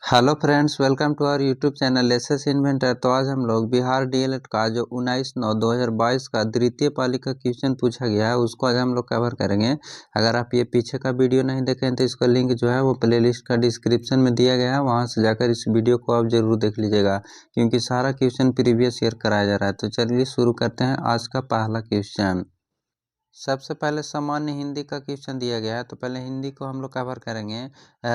Hello friends, welcome to our YouTube channel SS inventor. तो आज हम लोग बिहार डीएलएड का जो 19/9/2022 का द्वितीय पाली का क्वेश्चन पूछा गया है उसको आज हम लोग कवर करेंगे। अगर आप ये पीछे का वीडियो नहीं देखें तो इसका लिंक जो है वो प्लेलिस्ट का डिस्क्रिप्शन में दिया गया है, वहां से जाकर इस वीडियो को आप जरूर देख लीजिएगा क्योंकि सारा क्वेश्चन प्रीवियस ईयर कराया जा रहा है। तो चलिए शुरू करते हैं आज का पहला क्वेश्चन। सबसे पहले सामान्य हिंदी का क्वेश्चन दिया गया है, तो पहले हिंदी को हम लोग कवर करेंगे।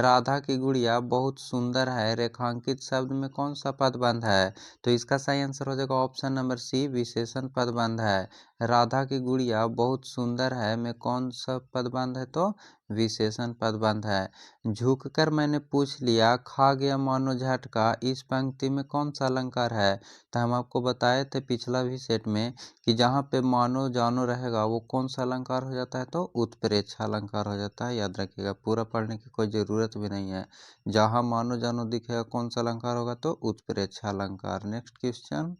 राधा की गुड़िया बहुत सुंदर है, रेखांकित शब्द में कौन सा पदबंध है? तो इसका सही आंसर हो जाएगा ऑप्शन नंबर सी, विशेषण पदबंध है। राधा की गुड़िया बहुत सुंदर है में कौन सा पदबंध है? तो विशेषण पदबंध है। झुककर मैंने पूछ लिया, खा गया मानो झटका, इस पंक्ति में कौन सा अलंकार है? तो हम आपको बताए थे पिछला भी सेट में कि जहाँ पे मानो जानो रहेगा वो कौन सा अलंकार हो जाता है? तो उत्प्रेक्षा अलंकार हो जाता है। याद रखिएगा, पूरा पढ़ने की कोई ज़रूरत भी नहीं है। जहाँ मानो जानो दिखेगा कौन सा अलंकार होगा? तो उत्प्रेक्षा अलंकार। Next question.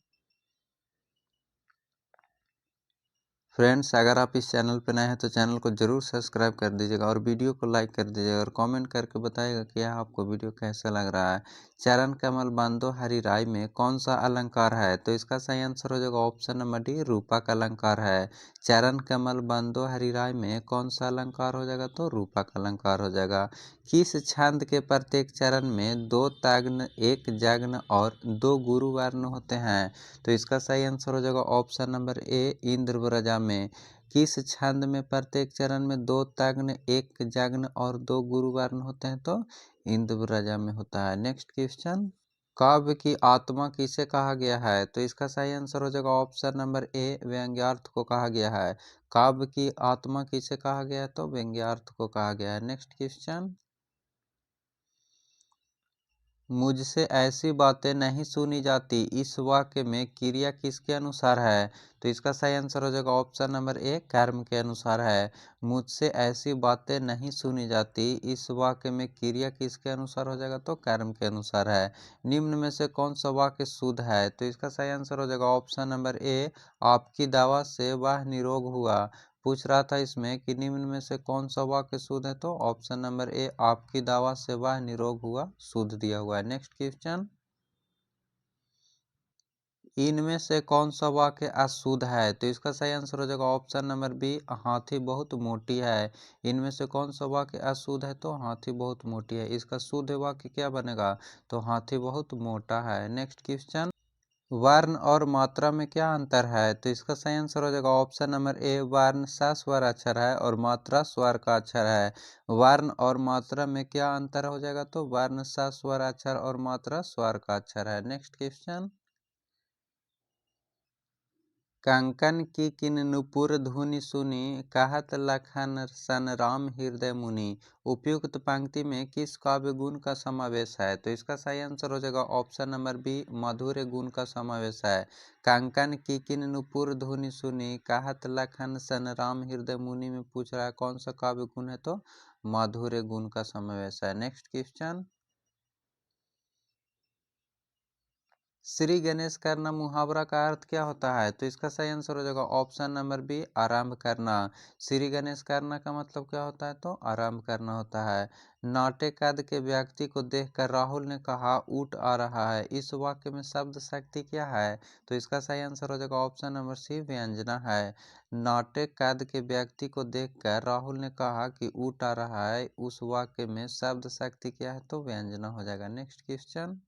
फ्रेंड्स, अगर आप इस चैनल पर नए हैं तो चैनल को जरूर सब्सक्राइब कर दीजिएगा और वीडियो को लाइक कर दीजिएगा और कमेंट करके बताइएगा कि यह आपको वीडियो कैसा लग रहा है। चरण कमल बांधो हरि राय में कौन सा अलंकार है? तो इसका सही आंसर हो जाएगा ऑप्शन नंबर डी, रूपक अलंकार है। चरण कमल बांधो हरि राय में कौन सा अलंकार हो जाएगा? तो रूपक अलंकार हो जाएगा। किस छंद के प्रत्येक चरण में 2 तग्न, 1 जग्न और 2 गुरु वर्ण होते हैं? तो इसका सही आंसर हो जाएगा ऑप्शन नंबर ए, इंद्रव्रजा में। किस छंद में प्रत्येक चरण में 2 तग्न, 1 जग्न और 2 गुरु वर्ण होते हैं? तो इंद्रव्रजा में होता है। Next question. काव्य की आत्मा किसे कहा गया है? तो इसका सही आंसर हो जाएगा ऑप्शन नंबर ए, व्यंग्यार्थ को कहा गया है। काव्य की आत्मा किसे कहा गया है? तो व्यंग्यार्थ को कहा गया है। Next question. मुझसे ऐसी बातें नहीं सुनी जाती, इस वाक्य में क्रिया किसके अनुसार है? तो इसका सही आंसर हो जाएगा ऑप्शन नंबर ए, कर्म के अनुसार है। मुझसे ऐसी बातें नहीं सुनी जाती, इस वाक्य में क्रिया किसके अनुसार हो जाएगा? तो कर्म के अनुसार है। निम्न में से कौन सा वाक्य शुद्ध है? तो इसका सही आंसर हो जाएगा ऑप्शन नंबर ए, आपकी दवा से वह निरोग हुआ। पूछ रहा था इसमें कि निम्न में से कौन सा वाक्य शुद्ध है? तो ऑप्शन नंबर ए, आपकी दवा से वह निरोग हुआ, शुद्ध दिया हुआ है। Next question. इनमें से कौन सा वाक्य अशुद्ध है? तो इसका सही आंसर हो जाएगा ऑप्शन नंबर बी, हाथी बहुत मोटी है। इनमें से कौन सा वाक्य अशुद्ध है? तो हाथी बहुत मोटी है। इसका शुद्ध वाक्य क्या बनेगा? तो हाथी बहुत मोटा है। Next question. वर्ण और मात्रा में क्या अंतर है? तो इसका सही आंसर हो जाएगा ऑप्शन नंबर ए, वर्ण सस्वर अक्षर है और मात्रा स्वर का अक्षर है। वर्ण और मात्रा में क्या अंतर हो जाएगा? तो वर्ण सस्वर अक्षर और मात्रा स्वर का अक्षर है। Next question. कंकन की किन नुपुर धुनि सुनी, कहत लखन सन राम हृदय मुनि। उपयुक्त पंक्ति में किस काव्य गुण का समावेश है? तो इसका सही आंसर हो जाएगा ऑप्शन नंबर बी, मधुर गुण का समावेश है। कंकन की किन नुपुर धुनि सुनी, कहत लखन सन राम हृदय मुनि में पूछ रहा है कौन सा काव्य गुण है? तो मधुर गुण का समावेश है। Next question. श्री गणेश करना मुहावरा का अर्थ क्या होता है? तो इसका सही आंसर हो जाएगा ऑप्शन नंबर बी, आरंभ करना। श्री गणेश करना का मतलब क्या होता है? तो आरंभ करना होता है। नाटे कद के व्यक्ति को देखकर राहुल ने कहा, ऊँट आ रहा है। इस वाक्य में शब्द शक्ति क्या है? तो इसका सही आंसर हो जाएगा ऑप्शन नंबर सी, व्यंजना है। नाटे कद के व्यक्ति को देखकर राहुल ने कहा कि ऊँट आ रहा है, उस वाक्य में शब्द शक्ति क्या है? तो व्यंजना हो जाएगा। Next question.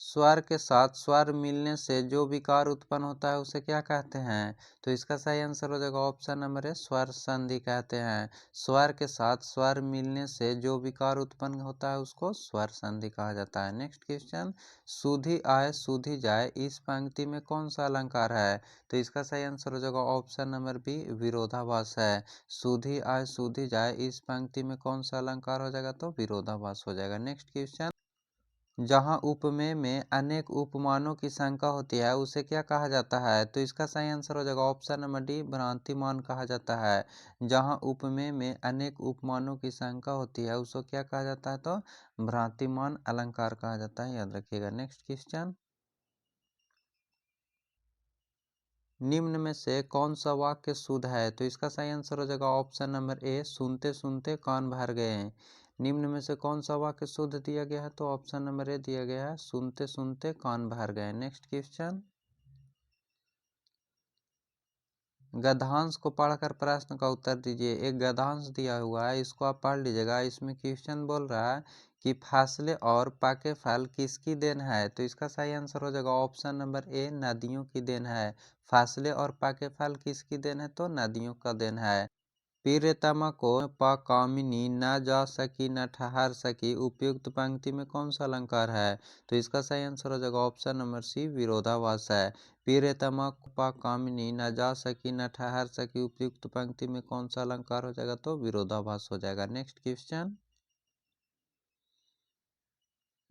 स्वर के साथ स्वर मिलने से जो विकार उत्पन्न होता है उसे क्या कहते हैं? तो इसका सही आंसर हो जाएगा ऑप्शन नंबर ए, स्वर संधि कहते हैं। स्वर के साथ स्वर मिलने से जो विकार उत्पन्न होता है उसको स्वर संधि कहा जाता है। Next question. सुधि आए सुधि जाए, इस पंक्ति में कौन सा अलंकार है? तो इसका सही आंसर हो जाएगा ऑप्शन नंबर बी, विरोधाभास है। सुधि आए सुधि जाए, इस पंक्ति में कौन सा अलंकार हो जाएगा? तो विरोधाभास हो जाएगा। Next question. जहाँ उपमेय में अनेक उपमानों की शंका होती है उसे क्या कहा जाता है? तो इसका सही आंसर हो जाएगा ऑप्शन नंबर डी, भ्रांतिमान कहा जाता है। जहाँ उपमेय में अनेक उपमानों की शंका होती है उसको क्या कहा जाता है? तो भ्रांतिमान अलंकार कहा जाता है। याद रखिएगा। Next question. निम्न में से कौन सा वाक्य शुद्ध है? तो इसका सही आंसर हो जाएगा ऑप्शन नंबर ए, सुनते सुनते कान भर गए। निम्न में से कौन सा वाक्य शुद्ध दिया गया है, तो ऑप्शन नंबर ए दिया गया है, सुनते सुनते कान भर गए। नेक्स्ट क्वेश्चन, गद्यांश को पढ़कर प्रश्न का उत्तर दीजिए। एक गद्यांश दिया हुआ है, इसको आप पढ़ लीजिएगा। इसमें क्वेश्चन बोल रहा है कि फासले और पाके फल किसकी देन है, तो इसका सही आंसर हो जाएगा ऑप्शन नंबर ए, नदियों की देन है। फासले और पाके फल किसकी देन है, तो नदियों का देन है। प्रियतमा को कामिनी न जा सकी न ठहर सकी, उपयुक्त पंक्ति में कौन सा अलंकार है, तो इसका सही आंसर हो जाएगा ऑप्शन नंबर सी, विरोधाभास है। प्रियतमा कामिनी न जा सकी न ठहर सकी, उपयुक्त पंक्ति में कौन सा अलंकार हो जाएगा, तो विरोधाभास हो जाएगा। नेक्स्ट क्वेश्चन,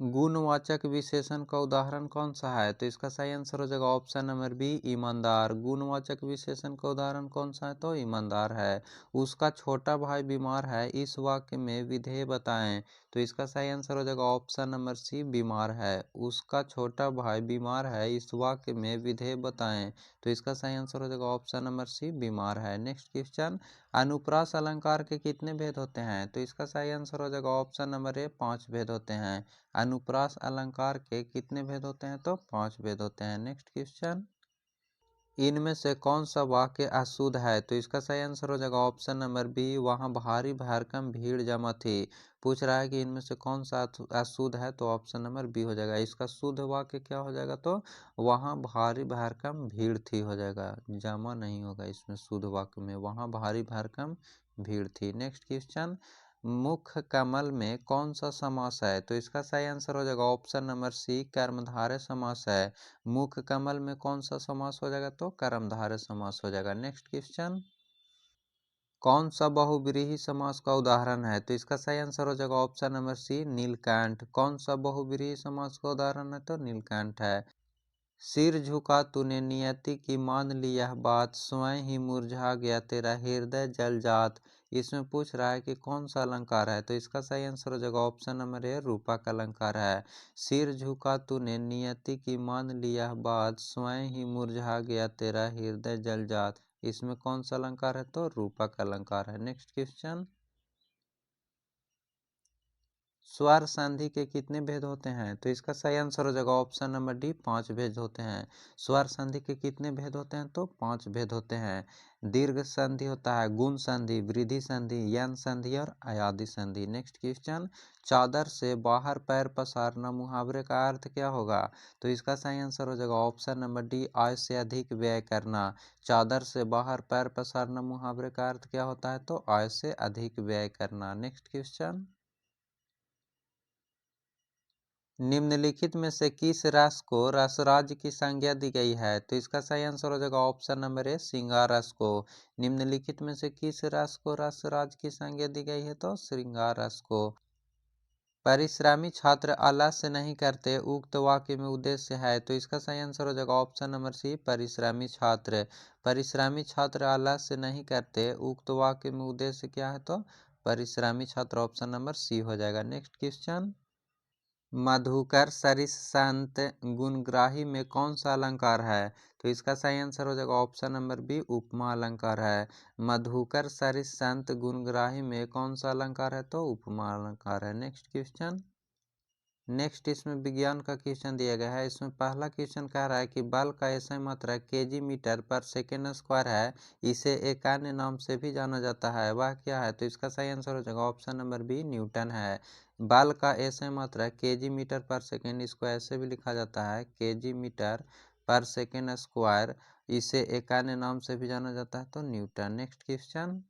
गुणवाचक विशेषण का उदाहरण कौन सा है, तो इसका सही आंसर हो जाएगा ऑप्शन नंबर बी, ईमानदार। गुणवाचक विशेषण का उदाहरण कौन सा है, तो ईमानदार है। उसका छोटा भाई बीमार है, इस वाक्य में विधेय बताएं, तो इसका सही आंसर हो जाएगा ऑप्शन नंबर सी, बीमार है। उसका छोटा भाई बीमार है, इस वाक्य में विधेय बताएं, तो इसका सही आंसर हो जाएगा ऑप्शन नंबर सी, बीमार है। नेक्स्ट क्वेश्चन, अनुप्रास अलंकार के कितने भेद होते हैं, तो इसका सही आंसर हो जाएगा ऑप्शन नंबर ए, 5 भेद होते हैं। अनुप्रास अलंकार के कितने भेद होते हैं, तो 5 भेद होते हैं। नेक्स्ट क्वेश्चन, इनमें से कौन सा वाक्य अशुद्ध है, तो इसका सही आंसर हो जाएगा ऑप्शन नंबर बी, वहां भारी भरकम भीड़ जमा थी। पूछ रहा है कि इनमें से कौन सा अशुद्ध है, तो ऑप्शन नंबर बी हो जाएगा। इसका शुद्ध वाक्य क्या हो जाएगा, तो वहां भारी भरकम भीड़ थी हो जाएगा, जमा नहीं होगा इसमें शुद्ध वाक्य में, वहां भारी भरकम भीड़ थी। नेक्स्ट क्वेश्चन, मुख कमल में कौन सा समास है, तो इसका सही आंसर हो जाएगा ऑप्शन नंबर सी, कर्मधारय समास है। मुख कमल में कौन सा समास हो जाएगा, तो कर्मधारय समास हो जाएगा। नेक्स्ट क्वेश्चन, कौन सा बहुव्रीहि समास का उदाहरण है, तो इसका सही आंसर हो जाएगा ऑप्शन नंबर सी, नीलकंठ। कौन सा बहुव्रीहि समास का उदाहरण है, तो नीलकंठ है। सिर झुका तूने नियति की, मान ली यह बात, स्वयं ही मुरझा गया तेरा हृदय जल जात। इसमें पूछ रहा है कि कौन सा अलंकार है, तो इसका सही आंसर हो जाएगा ऑप्शन नंबर ए, रूपक अलंकार है। सिर झुका तूने नियति की, मान ली यह बात, स्वयं ही मुरझा गया तेरा हृदय जल जात। इसमें कौन सा अलंकार है, तो रूपक अलंकार है। नेक्स्ट क्वेश्चन, स्वर संधि के कितने भेद होते हैं, तो इसका सही आंसर हो जाएगा ऑप्शन नंबर डी, 5 भेद होते हैं। स्वर संधि के कितने भेद होते हैं, तो 5 भेद होते हैं। दीर्घ संधि होता है, गुण संधि, वृद्धि संधि, यन संधि और अयादि संधि। नेक्स्ट क्वेश्चन, चादर से बाहर पैर पसारना मुहावरे का अर्थ क्या होगा, तो इसका सही आंसर हो जाएगा ऑप्शन नंबर डी, आय से अधिक व्यय करना। चादर से बाहर पैर पसारना मुहावरे का अर्थ क्या होता है, तो आय से अधिक व्यय करना। नेक्स्ट क्वेश्चन, निम्नलिखित में से किस रस को रसराज की संज्ञा दी गई है, तो इसका सही आंसर हो जाएगा ऑप्शन नंबर ए, श्रृंगार रस को। निम्नलिखित में से किस रस को रसराज की संज्ञा दी गई है, तो श्रृंगार रस को। परिश्रमी छात्र आलस्य नहीं करते, उक्त वाक्य में उद्देश्य है, तो इसका सही आंसर हो जाएगा ऑप्शन नंबर सी, परिश्रमी छात्र। परिश्रमी छात्र आलस्य नहीं करते, उक्त वाक्य में उद्देश्य क्या है, तो परिश्रमी छात्र, ऑप्शन नंबर सी हो जाएगा। नेक्स्ट क्वेश्चन, मधुकर सरिस संत गुणग्राही में कौन सा अलंकार है, तो इसका सही आंसर हो जाएगा ऑप्शन नंबर बी, उपमा अलंकार है। मधुकर सरिस संत गुणग्राही में कौन सा अलंकार है, तो उपमा अलंकार है। नेक्स्ट क्वेश्चन, नेक्स्ट इसमें विज्ञान का क्वेश्चन दिया गया है। इसमें पहला क्वेश्चन कह रहा है कि बल का ऐसा मात्रा केजी मीटर पर सेकेंड स्क्वायर है, इसे एक अन्य नाम से भी जाना जाता है, वह क्या है, तो इसका सही आंसर हो जाएगा ऑप्शन नंबर बी, न्यूटन है। बल का ऐसा मात्रा केजी मीटर पर सेकेंड, इसको ऐसे भी लिखा जाता है, केजी मीटर पर सेकेंड स्क्वायर, इसे एक अन्य नाम से भी जाना जाता है, तो न्यूटन। नेक्स्ट क्वेश्चन,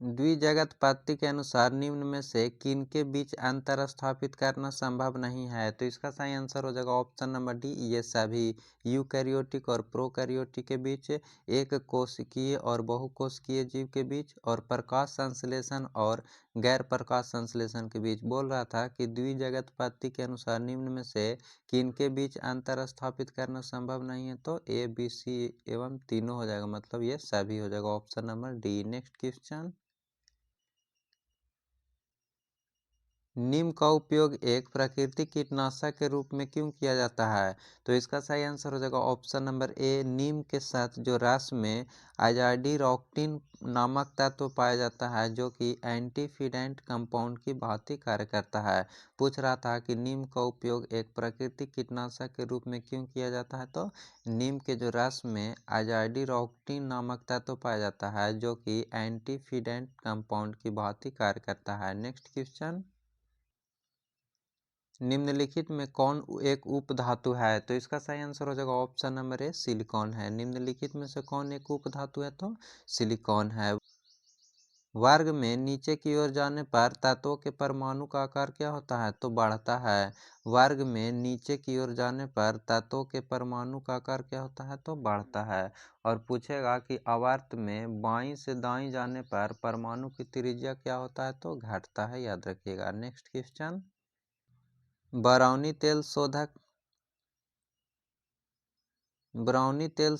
द्विजगत पत्ति के अनुसार निम्न में से किनके बीच अंतर स्थापित करना संभव नहीं है, तो इसका सही आंसर हो जाएगा ऑप्शन नंबर डी, ये सभी। यूकैरियोटिक और प्रोकैरियोटिक के बीच, एक कोशिकीय और बहुकोशिकीय जीव के बीच, और प्रकाश संश्लेषण और गैर प्रकाश संश्लेषण के बीच। बोल रहा था कि द्विजगत पत्ति के अनुसार निम्न में से किनके बीच अंतर स्थापित करना संभव नहीं है, तो ए बी सी एवं तीनों हो जाएगा, मतलब ये सभी हो जाएगा, option number D. Next question, नीम का उपयोग एक प्राकृतिक कीटनाशक के रूप में क्यों किया जाता है? तो इसका सही आंसर हो जाएगा ऑप्शन नंबर ए। नीम के साथ जो रस में आजाडिरोक्टिन नामक तत्व पाया जाता है जो कि एंटीफिडेंट कंपाउंड की भांति कार्य करता है। पूछ रहा था कि नीम का उपयोग एक प्राकृतिक कीटनाशक के रूप में क्यों किया जाता है, तो नीम के जो रस में आजाडिरोक्टिन नामक तत्व पाया जाता है जो कि एंटीफिडेंट कंपाउंड की भांति कार्य करता है। नेक्स्ट क्वेश्चन, निम्नलिखित में कौन एक उप धातु है? तो इसका सही आंसर हो जाएगा ऑप्शन नंबर ए, सिलिकॉन है। निम्नलिखित में से कौन एक उप धातु है? तो सिलिकॉन है। वर्ग में नीचे की ओर जाने पर तत्वों के परमाणु का आकार क्या होता है? तो बढ़ता है। वर्ग में नीचे की ओर जाने पर तत्वों के परमाणु का आकार क्या होता है? तो बढ़ता है। और पूछेगा कि आवर्त में बाईं से दाईं जाने पर परमाणु की त्रिज्या क्या होता है? तो घटता है, याद रखिएगा। नेक्स्ट क्वेश्चन, ब्राउनी तेल शोधक ब्राउनी तेल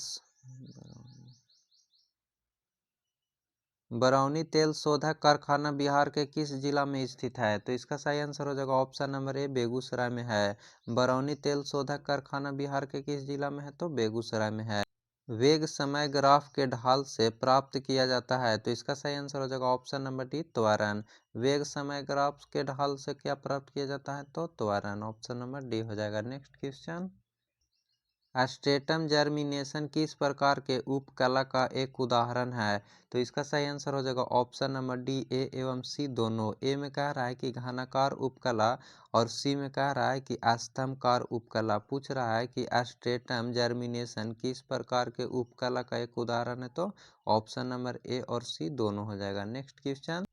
बरौनी तेल शोधक कारखाना बिहार के किस जिला में स्थित है? तो इसका सही आंसर हो जाएगा ऑप्शन नंबर ए, बेगूसराय में है। बरौनी तेल शोधक कारखाना बिहार के किस जिला में है? तो बेगूसराय में है। वेग समय ग्राफ के ढाल से प्राप्त किया जाता है, तो इसका सही आंसर हो जाएगा ऑप्शन नंबर डी, त्वरण। वेग समय ग्राफ के ढाल से क्या प्राप्त किया जाता है? तो त्वरण। ऑप्शन नंबर डी हो जाएगा। नेक्स्ट क्वेश्चन, स्ट्रेटम जर्मिनेशन किस प्रकार के उपकला का एक उदाहरण है? तो इसका सही आंसर हो जाएगा ऑप्शन नंबर डी, ए एवं सी दोनों। ए में कह रहा है कि घनाकार उपकला और सी में कह रहा है कि स्तंभकार उपकला। पूछ रहा है कि स्ट्रेटम जर्मिनेशन किस प्रकार के उपकला का एक उदाहरण है? तो ऑप्शन नंबर ए और सी दोनों हो जाएगा। नेक्स्ट क्वेश्चन,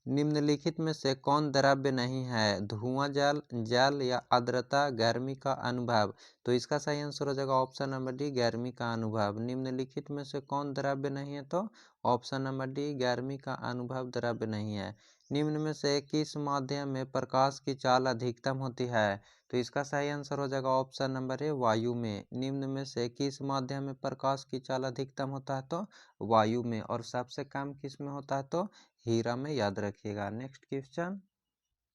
निम्नलिखित में से कौन द्रव्य नहीं है? धुआं जल, जल या आर्द्रता, गर्मी का अनुभव। तो इसका सही आंसर हो जाएगा ऑप्शन नंबर डी, गर्मी का अनुभव। निम्नलिखित में से कौन द्रव्य नहीं है? तो ऑप्शन नंबर डी, गर्मी का अनुभव द्रव्य नहीं है। निम्न में से किस माध्यम में प्रकाश की चाल अधिकतम होती है? तो इसका सही आंसर हो जाएगा ऑप्शन नंबर ए, वायु में। निम्न में से किस माध्यम में प्रकाश की चाल अधिकतम होता है? तो वायु में। और सबसे कम किस में होता है? तो हीरा में, याद रखिएगा। नेक्स्ट क्वेश्चन,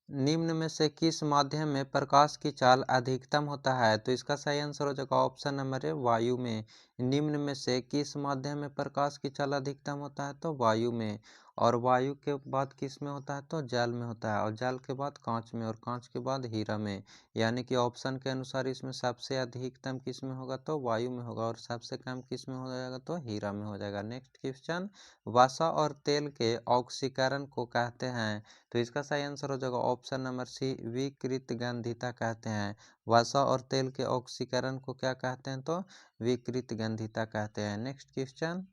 निम्न में से किस माध्यम में प्रकाश की चाल अधिकतम होता है? तो इसका सही आंसर हो जाएगा ऑप्शन नंबर है, वायु में। निम्न में से किस माध्यम में प्रकाश की चाल अधिकतम होता है? तो वायु में। और वायु के बाद किस में होता है? तो जल में होता है। और जल के बाद कांच में, और कांच के बाद हीरा में। यानी कि ऑप्शन के अनुसार इसमें सबसे अधिकतम किस में होगा? तो वायु में होगा। और सबसे कम किस में हो जाएगा? तो हीरा में हो जाएगा। नेक्स्ट क्वेश्चन, वसा और तेल के ऑक्सीकरण को कहते हैं? तो इसका सही आंसर हो जाएगा ऑप्शन नंबर सी, विकृत गंधिता कहते हैं। वसा और तेल के ऑक्सीकरण को क्या कहते हैं? तो विकृत गंधिता कहते हैं। नेक्स्ट क्वेश्चन,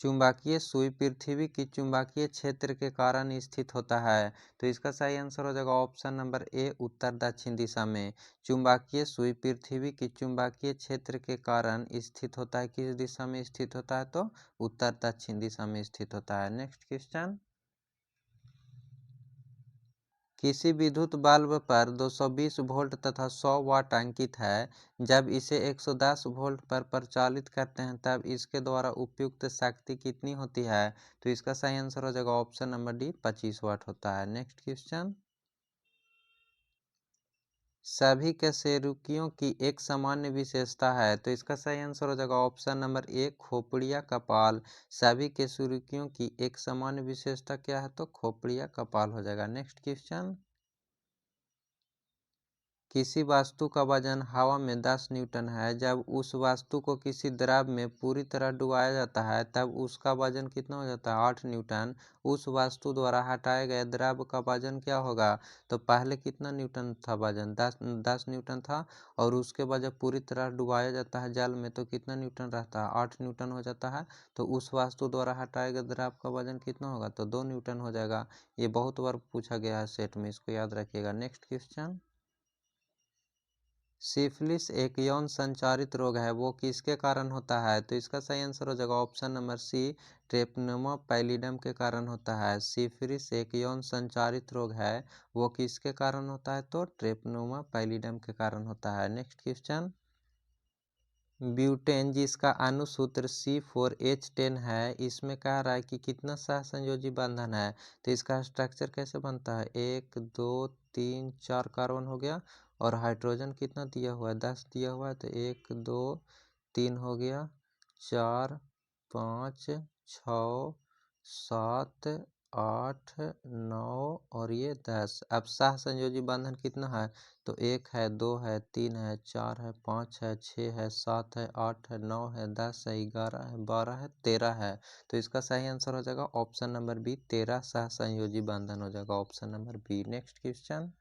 चुंबकीय सुई पृथ्वी की चुंबकीय क्षेत्र के कारण स्थित होता है। तो इसका सही आंसर हो जाएगा ऑप्शन नंबर ए, उत्तर दक्षिण दिशा में। चुंबकीय सुई पृथ्वी की चुंबकीय क्षेत्र के कारण स्थित होता है। किस दिशा में स्थित होता है? तो उत्तर दक्षिण दिशा में स्थित होता है। नेक्स्ट क्वेश्चन, किसी विद्युत बल्ब पर 220 वोल्ट तथा 100 वाट अंकित है। जब इसे 110 वोल्ट पर प्रचालित करते हैं तब इसके द्वारा उपयुक्त शक्ति कितनी होती है? तो इसका सही आंसर हो जाएगा ऑप्शन नंबर डी, 25 वाट होता है। नेक्स्ट क्वेश्चन, सभी कशेरुकियों की एक सामान्य विशेषता है। तो इसका सही आंसर हो जाएगा ऑप्शन नंबर ए, खोपड़िया कपाल। सभी कशेरुकियों की एक सामान्य विशेषता क्या है? तो खोपड़िया कपाल हो जाएगा। नेक्स्ट क्वेश्चन, किसी वस्तु का वजन हवा में 10 न्यूटन है। जब उस वस्तु को किसी द्रव में पूरी तरह डुबाया जाता है तब उसका वजन कितना हो जाता है? 8 न्यूटन। उस वस्तु द्वारा हटाए गए द्रव का वजन क्या होगा? तो पहले कितना न्यूटन था वजन? 10 न्यूटन था। और उसके बाद जब पूरी तरह डुबाया जाता है जल में तो कितना न्यूटन रहता है? 8 न्यूटन हो जाता है। तो उस वस्तु द्वारा हटाए गए द्रव का वजन कितना होगा? तो 2 न्यूटन हो जाएगा। ये बहुत बार पूछा गया है सेट में, इसको याद रखिएगा। नेक्स्ट क्वेश्चन, सिफिलिस एक यौन संचारित रोग है, वो किसके कारण होता है? तो इसका सही आंसर हो जाएगा ऑप्शन नंबर सी, ट्रेपनोमा पैलिडम के कारण होता है। सिफिलिस एक यौन संचारित रोग है, वो किसके कारण होता है? तो ट्रेपनोमा पैलिडम के कारण होता है। नेक्स्ट क्वेश्चन, ब्यूटेन जिसका अणुसूत्र C4H10 है, इसमें कह रहा है कि कितना सहसंयोजी बंधन है। तो इसका स्ट्रक्चर कैसे बनता है, 1 2 3 4 कार्बन हो गया, और हाइड्रोजन कितना दिया हुआ है, 10 दिया हुआ है। तो 1 2 3 हो गया, 4 5 6 7 8 9 और ये 10। अब सहसंयोजी बंधन कितना है, तो 1 है, 2 है, 3 है, 4 है, 5 है, 6 है, 7 है, 8 है, 9 है, 10 है, 11 है, 12 है, 13 है। तो इसका सही आंसर हो जाएगा ऑप्शन नंबर बी, 13 सहसंयोजी बंधन हो जाएगा option number B. Next question,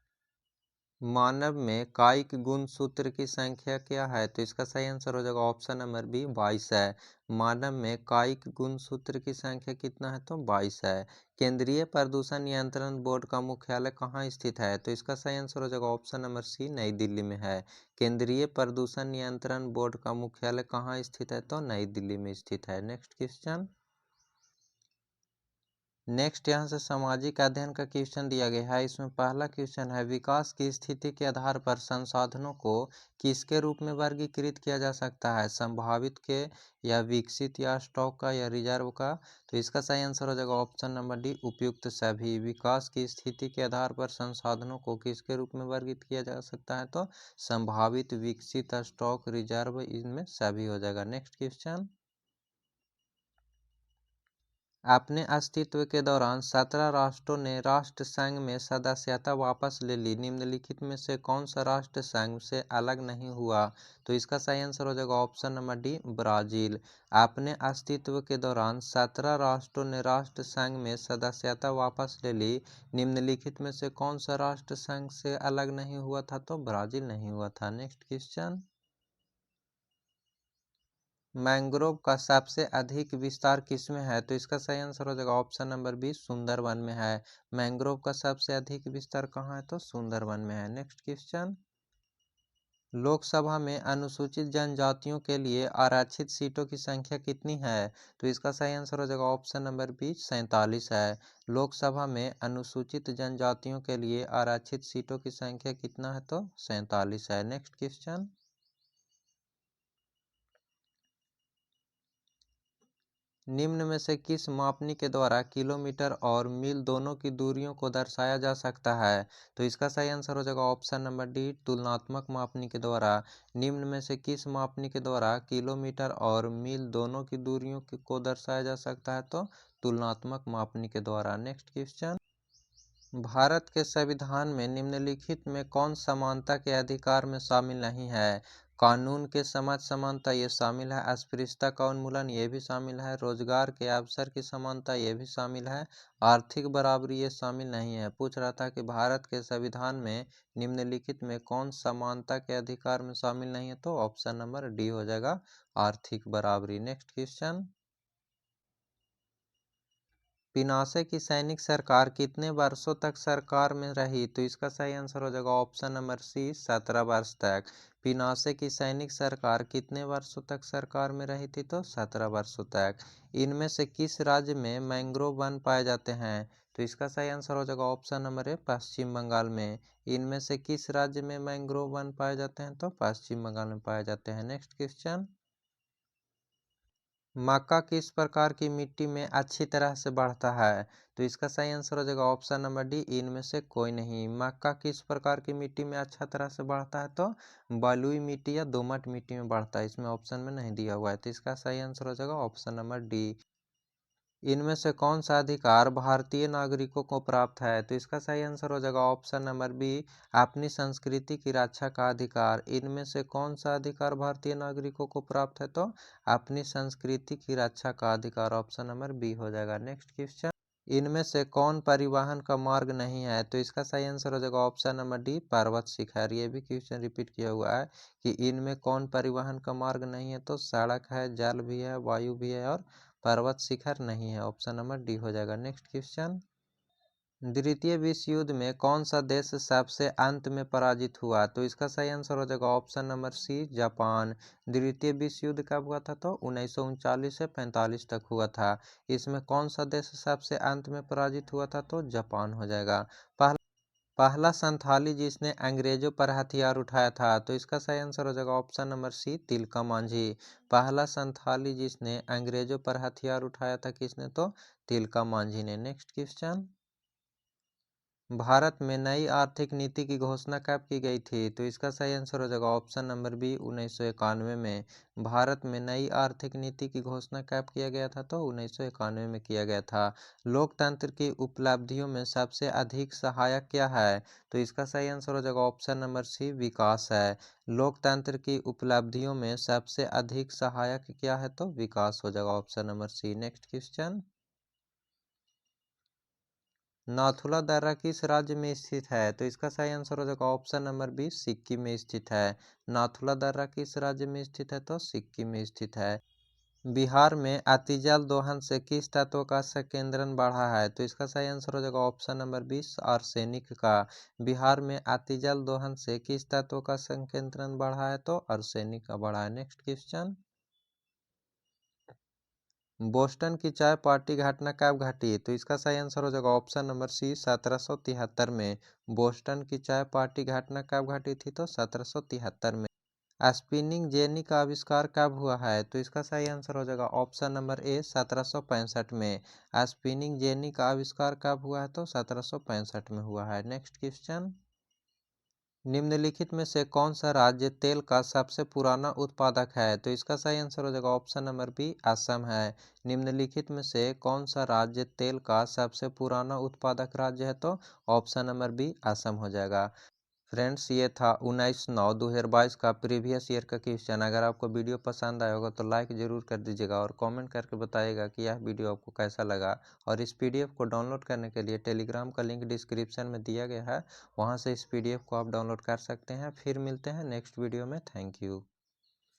मानव में कायिक गुणसूत्र की संख्या क्या है। तो इसका सही आंसर हो जाएगा ऑप्शन नंबर बी, 22 है। मानव में कायिक गुणसूत्र की संख्या कितना है, तो 22 है। केंद्रीय प्रदूषण नियंत्रण बोर्ड का मुख्यालय कहाँ स्थित है। तो इसका सही आंसर हो जाएगा ऑप्शन नंबर सी, नई दिल्ली में है। केंद्रीय प्रदूषण नियंत्रण बोर्ड का मुख्यालय कहाँ स्थित है, तो नई दिल्ली में स्थित है। नेक्स्ट क्वेश्चन, नेक्स्ट यहाँ से सामाजिक अध्ययन का क्वेश्चन दिया गया है। इसमें पहला क्वेश्चन है, विकास की स्थिति के आधार पर संसाधनों को किसके रूप में वर्गीकृत किया जा सकता है, संभावित के, या विकसित, या स्टॉक का, या रिजर्व का। तो इसका सही आंसर हो जाएगा ऑप्शन नंबर डी, उपयुक्त सभी। विकास की स्थिति के आधार पर संसाधनों को किसके रूप में वर्गीकृत किया जा सकता है, तो संभावित, विकसित, स्टॉक, रिजर्व, इनमें सभी हो जाएगा। नेक्स्ट क्वेश्चन, अपने अस्तित्व के दौरान 17 राष्ट्रों ने राष्ट्र संघ में सदस्यता वापस ले ली। निम्नलिखित में से कौन सा राष्ट्र संघ से अलग नहीं हुआ। तो इसका सही आंसर हो जाएगा ऑप्शन नंबर डी, ब्राजील। अपने अस्तित्व के दौरान 17 राष्ट्रों ने राष्ट्र संघ में सदस्यता वापस ले ली। निम्नलिखित में से कौन सा राष्ट्र संघ से अलग नहीं हुआ था, तो ब्राजील नहीं हुआ था। नेक्स्ट क्वेश्चन, मैंग्रोव का सबसे अधिक विस्तार किसमें है। तो इसका सही आंसर हो जाएगा ऑप्शन नंबर बी, सुंदरवन में है। मैंग्रोव का सबसे अधिक विस्तार कहाँ है, तो सुंदरवन में है। नेक्स्ट क्वेश्चन, लोकसभा में अनुसूचित जनजातियों के लिए आरक्षित सीटों की संख्या कितनी है। तो इसका सही आंसर हो जाएगा ऑप्शन नंबर बी, 47 है। लोकसभा में अनुसूचित जनजातियों के लिए आरक्षित सीटों की संख्या कितना है, तो 47 है। नेक्स्ट क्वेश्चन, निम्न में से किस मापनी के द्वारा किलोमीटर और मील दोनों की दूरियों को दर्शाया जा सकता है। तो इसका सही आंसर हो जाएगा ऑप्शन नंबर डी, तुलनात्मक मापनी के द्वारा। निम्न में से किस मापनी के द्वारा किलोमीटर और मील दोनों की दूरियों को दर्शाया जा सकता है, तो तुलनात्मक मापनी के द्वारा। नेक्स्ट क्वेश्चन, भारत के संविधान में निम्नलिखित में कौन समानता के अधिकार में शामिल नहीं है। कानून के समक्ष समानता ये शामिल है, अस्पृश्यता का उन्मूलन ये भी शामिल है, रोजगार के अवसर की समानता ये भी शामिल है, आर्थिक बराबरी ये शामिल नहीं है। पूछ रहा था कि भारत के संविधान में निम्नलिखित में कौन समानता के अधिकार में शामिल नहीं है, तो ऑप्शन नंबर डी हो जाएगा, आर्थिक बराबरी। नेक्स्ट क्वेश्चन, पिनासे की सैनिक सरकार कितने वर्षों तक सरकार में रही। तो इसका सही आंसर हो जाएगा ऑप्शन नंबर सी, 17 वर्ष तक। पिनासे की सैनिक सरकार कितने वर्षों तक सरकार में रही थी, तो 17 वर्षों तक। इनमें से किस राज्य में मैंग्रोव वन पाए जाते हैं। तो इसका सही आंसर हो जाएगा ऑप्शन नंबर ए, पश्चिम बंगाल में। इनमें से किस राज्य में मैंग्रोव वन पाए जाते हैं, तो पश्चिम बंगाल में पाए जाते हैं। नेक्स्ट क्वेश्चन, मक्का किस प्रकार की मिट्टी में अच्छी तरह से बढ़ता है। तो इसका सही आंसर हो जाएगा ऑप्शन नंबर डी, इनमें से कोई नहीं। मक्का किस प्रकार की मिट्टी में अच्छा तरह से बढ़ता है, तो बलुई मिट्टी या दोमट मिट्टी में बढ़ता है। इसमें ऑप्शन में नहीं दिया हुआ है, तो इसका सही आंसर हो जाएगा ऑप्शन नंबर डी। इनमें से कौन सा अधिकार भारतीय नागरिकों को प्राप्त है। तो इसका सही आंसर हो जाएगा ऑप्शन नंबर बी, अपनी संस्कृति की रक्षा का अधिकार। इनमें से कौन सा अधिकार भारतीय नागरिकों को प्राप्त है, तो अपनी संस्कृति की रक्षा का अधिकार, ऑप्शन नंबर बी हो जाएगा। नेक्स्ट क्वेश्चन, इनमें से कौन परिवहन का मार्ग नहीं है। तो इसका सही आंसर हो जाएगा ऑप्शन नंबर डी, पर्वत शिखर। ये भी क्वेश्चन रिपीट किया हुआ है कि इनमें कौन परिवहन का मार्ग नहीं है, तो सड़क है, जल भी है, वायु भी है, और पर्वत शिखर नहीं है। ऑप्शन नंबर डी हो जाएगा। नेक्स्ट क्वेश्चन, द्वितीय विश्व युद्ध में कौन सा देश सबसे अंत में पराजित हुआ। तो इसका सही आंसर हो जाएगा ऑप्शन नंबर सी, जापान। द्वितीय विश्व युद्ध कब हुआ था, तो 1939 से 45 तक हुआ था। इसमें कौन सा देश सबसे अंत में पराजित हुआ था, तो जापान हो जाएगा। पहला संथाली जिसने अंग्रेजों पर हथियार उठाया था, तो इसका सही आंसर हो जाएगा option number C, Tilka Manjhi. पहला संथाली जिसने अंग्रेजों पर हथियार उठाया था किसने, तो तिलका मांझी ने। नेक्स्ट क्वेश्चन, भारत में नई आर्थिक नीति की घोषणा कब की गई थी, तो इसका सही आंसर हो जाएगा ऑप्शन नंबर बी, 1991 में। भारत में नई आर्थिक नीति की घोषणा कब किया गया था, तो 1991 में किया गया था। लोकतंत्र की उपलब्धियों में सबसे अधिक सहायक क्या है, तो इसका सही आंसर हो जाएगा ऑप्शन नंबर सी, विकास है। लोकतंत्र की उपलब्धियों में सबसे अधिक सहायक क्या है, तो विकास हो जाएगा option number C. Next question, Nathula दर्रा किस राज्य में स्थित है, तो इसका सही आंसर हो जाएगा ऑप्शन नंबर बी, सिक्किम में स्थित है। नाथुला दर्रा किस राज्य में स्थित है, तो सिक्किम में स्थित है। बिहार में अतिजल दोहन से किस तत्व का संकेंद्रण बढ़ा है, तो इसका सही आंसर हो जाएगा ऑप्शन नंबर 20, आर्सेनिक का। बिहार में अतिजल दोहन से किस तत्व का संकेंद्रण बढ़ा है, तो आर्सेनिक का बढ़ा है। नेक्स्ट क्वेश्चन, बोस्टन की चाय पार्टी घटना कब घटी, तो इसका सही आंसर हो जाएगा ऑप्शन नंबर सी, 1773 में। बोस्टन की चाय पार्टी घटना कब घटी थी, तो 1773 में। स्पिनिंग जेनी का आविष्कार कब हुआ है, तो इसका सही आंसर हो जाएगा ऑप्शन नंबर ए, 1765 में। स्पिनिंग जेनी का आविष्कार कब हुआ है, तो 1765 में हुआ है। नेक्स्ट क्वेश्चन, निम्नलिखित में से कौन सा राज्य तेल का सबसे पुराना उत्पादक है, तो इसका सही आंसर हो जाएगा ऑप्शन नंबर बी, असम है। निम्नलिखित में से कौन सा राज्य तेल का सबसे पुराना उत्पादक राज्य है, तो ऑप्शन नंबर बी, असम हो जाएगा। फ्रेंड्स, ये था 19/9/2022 का प्रीवियस ईयर का क्वेश्चन। अगर आपको वीडियो पसंद आया होगा तो लाइक ज़रूर कर दीजिएगा और कमेंट करके बताइएगा कि यह वीडियो आपको कैसा लगा। और इस पीडीएफ को डाउनलोड करने के लिए टेलीग्राम का लिंक डिस्क्रिप्शन में दिया गया है, वहां से इस पीडीएफ को आप डाउनलोड कर सकते हैं। फिर मिलते हैं नेक्स्ट वीडियो में। Thank you.